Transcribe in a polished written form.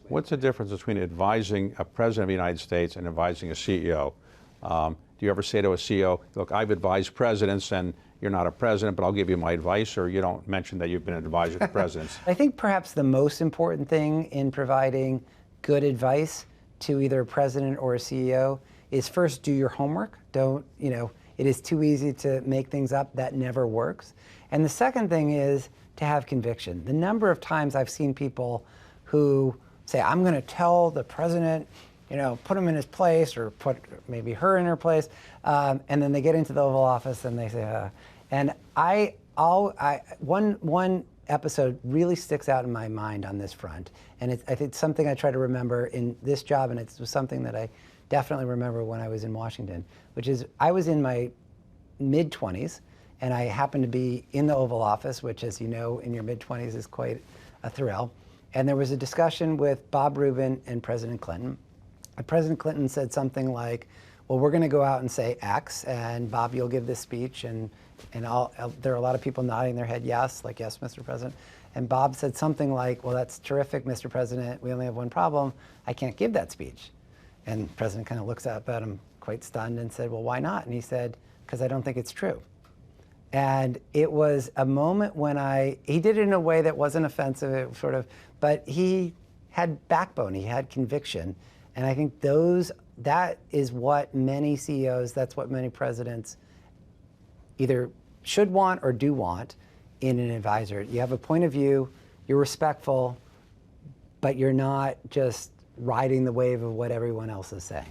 What's the difference between advising a president of the United States and advising a CEO? Do you ever say to a CEO, look, I've advised presidents and you're not a president, but I'll give you my advice, or you don't mention that you've been an advisor to presidents? I think perhaps the most important thing in providing good advice to either a president or a CEO is first do your homework. Don't, it is too easy to make things up. That never works. And the second thing is to have conviction. The number of times I've seen people who say, I'm going to tell the president, put him in his place or put maybe her in her place, and then they get into the Oval Office and they say, and one episode really sticks out in my mind on this front, and I think it's something I try to remember in this job, and it was something that I definitely remember when I was in Washington, which is I was in my mid-20s, and I happened to be in the Oval Office, which, as you know, in your mid-20s is quite a thrill. And there was a discussion with Bob Rubin and President Clinton. And President Clinton said something like, well, we're going to go out and say X, and Bob, you'll give this speech, and there are a lot of people nodding their head yes, like, yes, Mr. President. And Bob said something like, well, that's terrific, Mr. President. We only have one problem. I can't give that speech. And the president kind of looks up at him quite stunned and said, well, why not? And he said, because I don't think it's true. And it was a moment when he did it in a way that wasn't offensive, but he had backbone, he had conviction. And I think that is what many CEOs, that's what many presidents either should want or do want in an advisor. You have a point of view, you're respectful, but you're not just riding the wave of what everyone else is saying.